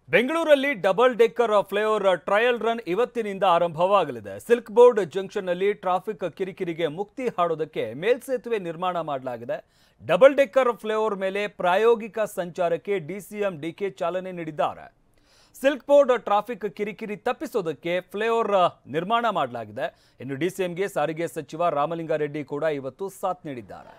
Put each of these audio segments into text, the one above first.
ಬೆಂಗಳೂರಲ್ಲಿ double decker flyover trial run ಇವತ್ತಿನಿಂದ ಆರಂಭವಾಗಲಿದೆ. ಸಿಲ್ಕ್ ಬೋರ್ಡ್ ಜಂಕ್ಷನ್ನಲ್ಲಿ ಟ್ರಾಫಿಕ್ ಕಿರಿಕಿರಿಗೆ ಮುಕ್ತಿ ಹಾಡೋದಕ್ಕೆ ಮೇಲ್ಸೇತುವೆ ನಿರ್ಮಾಣ ಮಾಡಲಾಗಿದೆ. ಡಬಲ್ ಡೆಕ್ಕರ್ ಫ್ಲೈಓವರ್ ಮೇಲೆ ಪ್ರಾಯೋಗಿಕ ಸಂಚಾರಕ್ಕೆ ಡಿಸಿಎಂ ಡಿಕೆ ಚಾಲನೆ ನೀಡಿದ್ದಾರೆ. ಸಿಲ್ಕ್ ಬೋರ್ಡ್ ಟ್ರಾಫಿಕ್ ಕಿರಿಕಿರಿ ತಪ್ಪಿಸೋದಕ್ಕೆ ಫ್ಲೈಓವರ್ ನಿರ್ಮಾಣ ಮಾಡಲಾಗಿದೆ. ಇನ್ನು ಡಿಸಿಎಂಗೆ ಸಾರಿಗೆ ಸಚಿವ ರಾಮಲಿಂಗಾರೆಡ್ಡಿ ಕೂಡ ಇವತ್ತು ಸಾಥ್ ನೀಡಿದ್ದಾರೆ.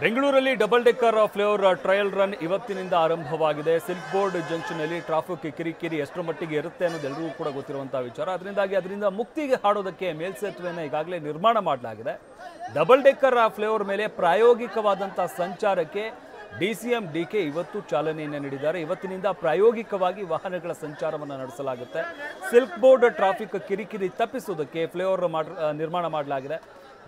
ಬೆಂಗಳೂರಲ್ಲಿ double decker flyover trial run ಇವತ್ತಿನಿಂದ ಆರಂಭವಾಗಿದೆ. ಸಿಲ್ಕ್ ಬೋರ್ಡ್ ಜಂಕ್ಷನ್ ನಲ್ಲಿ ಟ್ರಾಫಿಕ್ ಕಿರಿಕಿರಿ ಎಷ್ಟರ ಮಟ್ಟಿಗೆ ಇರುತ್ತೆ ಅನ್ನೋದು ಎಲ್ಲರಿಗೂ ಕೂಡ ಗೊತ್ತಿರುವಂತಹ ವಿಚಾರ. ಅದರಿಂದ ಮುಕ್ತಿಗೆ ಹಾಡೋದಕ್ಕೆ ಮೇಲ್ಸೇತುವೆಯನ್ನು ಈಗಾಗಲೇ ನಿರ್ಮಾಣ ಮಾಡಲಾಗಿದೆ. ಡಬಲ್ ಡೆಕ್ಕರ್ ಫ್ಲೈಓವರ್ ಮೇಲೆ ಪ್ರಾಯೋಗಿಕವಾದಂತಹ ಸಂಚಾರಕ್ಕೆ ಡಿಸಿಎಂ ಡಿಕೆ ಇವತ್ತು ಚಾಲನೆಯನ್ನು ನೀಡಿದ್ದಾರೆ. ಇವತ್ತಿನಿಂದ ಪ್ರಾಯೋಗಿಕವಾಗಿ ವಾಹನಗಳ ಸಂಚಾರವನ್ನು ನಡೆಸಲಾಗುತ್ತೆ. ಸಿಲ್ಕ್ ಬೋರ್ಡ್ ಟ್ರಾಫಿಕ್ ಕಿರಿಕಿರಿ ತಪ್ಪಿಸುವುದಕ್ಕೆ ಫ್ಲೈಓವರ್ ನಿರ್ಮಾಣ ಮಾಡಲಾಗಿದೆ.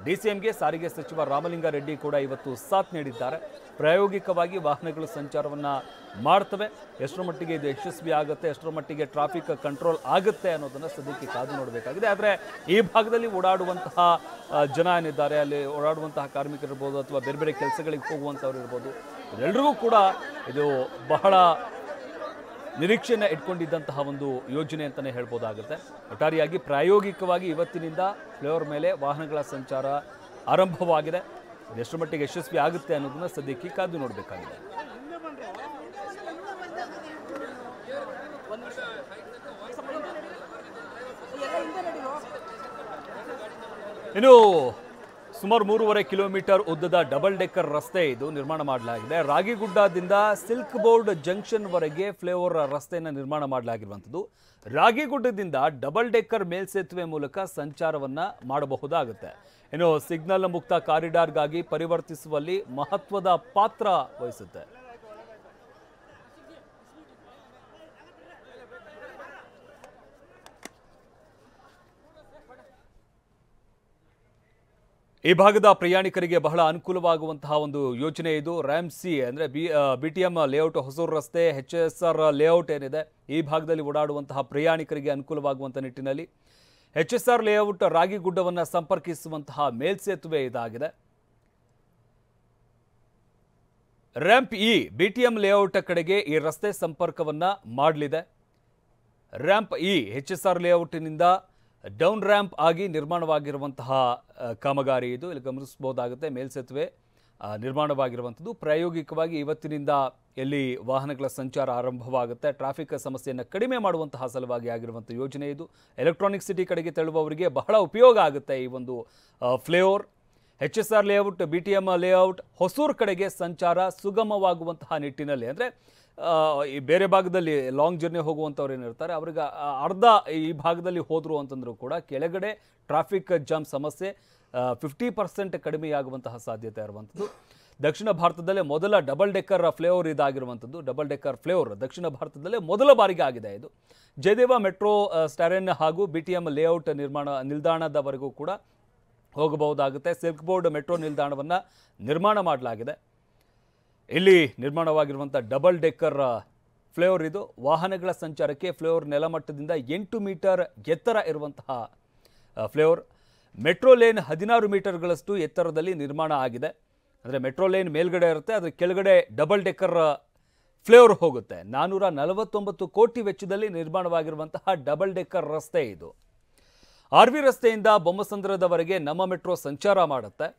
ಡಿಸಿಎಂಗೆ ಸಾರಿಗೆ ಸಚಿವ ರಾಮಲಿಂಗಾರೆಡ್ಡಿ ಕೂಡ ಇವತ್ತು ಸಾಥ್ ನೀಡಿದ್ದಾರೆ. ಪ್ರಾಯೋಗಿಕವಾಗಿ ವಾಹನಗಳು ಸಂಚಾರವನ್ನು ಮಾಡ್ತವೆ. ಎಷ್ಟರ ಮಟ್ಟಿಗೆ ಇದು ಯಶಸ್ವಿ ಆಗುತ್ತೆ, ಎಷ್ಟರ ಮಟ್ಟಿಗೆ ಟ್ರಾಫಿಕ್ ಕಂಟ್ರೋಲ್ ಆಗುತ್ತೆ ಅನ್ನೋದನ್ನು ಸದ್ಯಕ್ಕೆ ಕಾದು ನೋಡಬೇಕಾಗಿದೆ. ಆದರೆ ಈ ಭಾಗದಲ್ಲಿ ಓಡಾಡುವಂತಹ ಜನ ಏನಿದ್ದಾರೆ, ಅಲ್ಲಿ ಓಡಾಡುವಂತಹ ಕಾರ್ಮಿಕರಿರ್ಬೋದು ಅಥವಾ ಬೇರೆ ಬೇರೆ ಕೆಲಸಗಳಿಗೆ ಹೋಗುವಂಥವ್ರು ಇರ್ಬೋದು, ಎಲ್ಲರಿಗೂ ಕೂಡ ಇದು ಬಹಳ ನಿರೀಕ್ಷೆಯನ್ನು ಇಟ್ಕೊಂಡಿದ್ದಂತಹ ಒಂದು ಯೋಜನೆ ಅಂತಲೇ ಹೇಳ್ಬೋದಾಗುತ್ತೆ. ಒಟ್ಟಾರೆಯಾಗಿ ಪ್ರಾಯೋಗಿಕವಾಗಿ ಇವತ್ತಿನಿಂದ ಫ್ಲೈಓವರ್ ಮೇಲೆ ವಾಹನಗಳ ಸಂಚಾರ ಆರಂಭವಾಗಿದೆ. ಎಷ್ಟು ಮಟ್ಟಿಗೆ ಯಶಸ್ವಿ ಆಗುತ್ತೆ ಅನ್ನೋದನ್ನ ಸದ್ಯಕ್ಕೆ ಕಾದು ನೋಡಬೇಕಾಗಿದೆ. ಇನ್ನು ಸುಮಾರು 3.5 ಕಿಲೋಮೀಟರ್ ಉದ್ದದ ಡಬಲ್ ಡೆಕ್ಕರ್ ರಸ್ತೆ ಇದು ನಿರ್ಮಾಣ ಮಾಡಲಾಗಿದೆ. ರಾಗಿಗುಡ್ಡದಿಂದ ಸಿಲ್ಕ್ ಬೋರ್ಡ್ ಜಂಕ್ಷನ್ ವರೆಗೆ ಫ್ಲೈಓವರ್ ರಸ್ತೆಯನ್ನು ನಿರ್ಮಾಣ ಮಾಡಲಾಗಿರುವಂಥದ್ದು. ರಾಗಿಗುಡ್ಡದಿಂದ ಡಬಲ್ ಡೆಕ್ಕರ್ ಮೇಲ್ಸೇತುವೆ ಮೂಲಕ ಸಂಚಾರವನ್ನ ಮಾಡಬಹುದಾಗುತ್ತೆ. ಇನ್ನು ಸಿಗ್ನಲ್ ಮುಕ್ತ ಕಾರಿಡಾರ್ಗಾಗಿ ಪರಿವರ್ತಿಸುವಲ್ಲಿ ಮಹತ್ವದ ಪಾತ್ರ ವಹಿಸುತ್ತೆ. ಈ ಭಾಗದ ಪ್ರಯಾಣಿಕರಿಗೆ ಬಹಳ ಅನುಕೂಲವಾಗುವಂತಹ ಒಂದು ಯೋಜನೆ ಇದು. ರ್ಯಾಮ್ಸಿ ಅಂದರೆ ಬಿಟಿಎಂ ಲೇಔಟ್ ಹೊಸೂರು ರಸ್ತೆ, HSR ಲೇಔಟ್ ಏನಿದೆ, ಈ ಭಾಗದಲ್ಲಿ ಓಡಾಡುವಂತಹ ಪ್ರಯಾಣಿಕರಿಗೆ ಅನುಕೂಲವಾಗುವಂಥ ನಿಟ್ಟಿನಲ್ಲಿ HSR ಲೇಔಟ್ ರಾಗಿಗುಡ್ಡವನ್ನು ಸಂಪರ್ಕಿಸುವಂತಹ ಮೇಲ್ಸೇತುವೆ ಇದಾಗಿದೆ. ರ್ಯಾಂಪ್ ಇ ಬಿಟಿಎಂ ಲೇಔಟ್ ಕಡೆಗೆ ಈ ರಸ್ತೆ ಸಂಪರ್ಕವನ್ನು ಮಾಡಲಿದೆ. ರ್ಯಾಂಪ್ ಇ HSR ಲೇಔಟ್ನಿಂದ ಡೌನ್ ರ್ಯಾಂಪ್ ಆಗಿ ನಿರ್ಮಾಣವಾಗಿರುವಂತಹ ಕಾಮಗಾರಿ ಇದು. ಇಲ್ಲಿ ಗಮನಿಸಬಹುದಾಗುತ್ತೆ. ಮೇಲ್ಸೇತುವೆ ನಿರ್ಮಾಣವಾಗಿರುವಂಥದ್ದು ಪ್ರಾಯೋಗಿಕವಾಗಿ ಇವತ್ತಿನಿಂದ ಎಲ್ಲಿ ವಾಹನಗಳ ಸಂಚಾರ ಆರಂಭವಾಗುತ್ತೆ. ಟ್ರಾಫಿಕ್ ಸಮಸ್ಯೆಯನ್ನು ಕಡಿಮೆ ಮಾಡುವಂತಹ ಸಲುವಾಗಿ ಆಗಿರುವಂಥ ಯೋಜನೆ ಇದು. ಎಲೆಕ್ಟ್ರಾನಿಕ್ ಸಿಟಿ ಕಡೆಗೆ ತೆರಳುವವರಿಗೆ ಬಹಳ ಉಪಯೋಗ ಆಗುತ್ತೆ ಈ ಒಂದು flyover. HSR layout, BTM layout, Hosur ಕಡೆಗೆ ಸಂಚಾರ ಸುಗಮವಾಗುವಂತಹ ನಿಟ್ಟಿನಲ್ಲಿ, ಅಂದರೆ ಈ ಬೇರೆ ಭಾಗದಲ್ಲಿ ಲಾಂಗ್ ಜರ್ನಿ ಹೋಗುವಂಥವ್ರು ಏನಿರ್ತಾರೆ ಅವ್ರಿಗೆ ಅರ್ಧ ಈ ಭಾಗದಲ್ಲಿ ಹೋದರು ಅಂತಂದ್ರೂ ಕೂಡ ಕೆಳಗಡೆ ಟ್ರಾಫಿಕ್ ಜಾಮ್ ಸಮಸ್ಯೆ 50% ಕಡಿಮೆಯಾಗುವಂತಹ ಸಾಧ್ಯತೆ ಇರುವಂಥದ್ದು. ದಕ್ಷಿಣ ಭಾರತದಲ್ಲೇ ಮೊದಲ ಡಬಲ್ ಡೆಕ್ಕರ್ ಫ್ಲೈಓವರ್ ಇದಾಗಿರುವಂಥದ್ದು. ಡಬಲ್ ಡೆಕ್ಕರ್ ಫ್ಲೈಓವರ್ ದಕ್ಷಿಣ ಭಾರತದಲ್ಲೇ ಮೊದಲ ಬಾರಿಗೆ ಆಗಿದೆ ಇದು. ಜಯದೇವ ಮೆಟ್ರೋ ಸ್ಟಾರೆನ್ ಹಾಗೂ BTM ಲೇಔಟ್ ನಿಲ್ದಾಣದವರೆಗೂ ಕೂಡ ಹೋಗಬಹುದಾಗುತ್ತೆ. ಸಿಲ್ಕ್ ಬೋರ್ಡ್ ಮೆಟ್ರೋ ನಿಲ್ದಾಣವನ್ನು ನಿರ್ಮಾಣ ಮಾಡಲಾಗಿದೆ. ಇಲ್ಲಿ ನಿರ್ಮಾಣವಾಗಿರುವಂಥ ಡಬಲ್ ಡೆಕ್ಕರ್ ಫ್ಲೈಓವರ್ ಇದು. ವಾಹನಗಳ ಸಂಚಾರಕ್ಕೆ ಫ್ಲೈಓವರ್ ನೆಲಮಟ್ಟದಿಂದ 8 ಮೀಟರ್ ಎತ್ತರ ಇರುವಂತಹ ಫ್ಲೈಓವರ್. ಮೆಟ್ರೋ ಲೇನ್ 16 ಮೀಟರ್ಗಳಷ್ಟು ಎತ್ತರದಲ್ಲಿ ನಿರ್ಮಾಣ ಆಗಿದೆ. ಅಂದರೆ ಮೆಟ್ರೋ ಲೇನ್ ಮೇಲ್ಗಡೆ ಇರುತ್ತೆ, ಅದರ ಕೆಳಗಡೆ ಡಬಲ್ ಡೆಕ್ಕರ್ ಫ್ಲೈಓವರ್ ಹೋಗುತ್ತೆ. 449 ಕೋಟಿ ವೆಚ್ಚದಲ್ಲಿ ನಿರ್ಮಾಣವಾಗಿರುವಂತಹ ಡಬಲ್ ಡೆಕ್ಕರ್ ರಸ್ತೆ ಇದು. RV ರಸ್ತೆಯಿಂದ ಬೊಮ್ಮಸಂದ್ರದವರೆಗೆ ನಮ್ಮ ಮೆಟ್ರೋ ಸಂಚಾರ ಮಾಡುತ್ತೆ.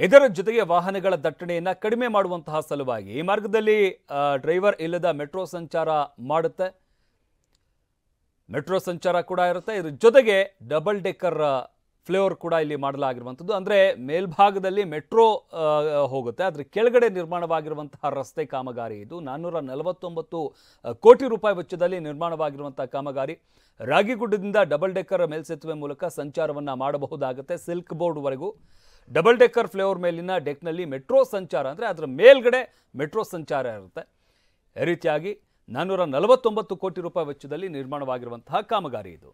ಇದರ ಜೊತೆಗೆ ವಾಹನಗಳ ದಟ್ಟಣೆಯನ್ನು ಕಡಿಮೆ ಮಾಡುವಂತಹ ಸಲುವಾಗಿ ಈ ಮಾರ್ಗದಲ್ಲಿ ಡ್ರೈವರ್ ಇಲ್ಲದ ಮೆಟ್ರೋ ಸಂಚಾರ ಮಾಡುತ್ತೆ. ಮೆಟ್ರೋ ಸಂಚಾರ ಕೂಡ ಇರುತ್ತೆ. ಇದ್ರ ಜೊತೆಗೆ ಡಬಲ್ ಡೆಕ್ಕರ್ ಫ್ಲೈಓವರ್ ಕೂಡ ಇಲ್ಲಿ ಮಾಡಲಾಗಿರುವಂಥದ್ದು. ಅಂದರೆ ಮೇಲ್ಭಾಗದಲ್ಲಿ ಮೆಟ್ರೋ ಹೋಗುತ್ತೆ, ಅದರ ಕೆಳಗಡೆ ನಿರ್ಮಾಣವಾಗಿರುವಂತಹ ರಸ್ತೆ ಕಾಮಗಾರಿ ಇದು. 449 ಕೋಟಿ ರೂಪಾಯಿ ವೆಚ್ಚದಲ್ಲಿ ನಿರ್ಮಾಣವಾಗಿರುವಂತಹ ಕಾಮಗಾರಿ. ರಾಗಿಗುಡ್ಡದಿಂದ ಡಬಲ್ ಡೆಕ್ಕರ್ ಮೇಲ್ಸೇತುವೆ ಮೂಲಕ ಸಂಚಾರವನ್ನು ಮಾಡಬಹುದಾಗುತ್ತೆ ಸಿಲ್ಕ್ ಬೋರ್ಡ್ವರೆಗೂ. ಡಬಲ್ ಡೆಕ್ಕರ್ ಫ್ಲೈಓವರ್ ಮೇಲಿನ ಡೆಕ್ನಲ್ಲಿ ಮೆಟ್ರೋ ಸಂಚಾರ ಅಂದರೆ ಅದರ ಮೇಲ್ಗಡೆ ಮೆಟ್ರೋ ಸಂಚಾರ ಇರುತ್ತೆ. ಈ ರೀತಿಯಾಗಿ 449 ಕೋಟಿ ರೂಪಾಯಿ ವೆಚ್ಚದಲ್ಲಿ ನಿರ್ಮಾಣವಾಗಿರುವಂತಹ ಕಾಮಗಾರಿ ಇದು.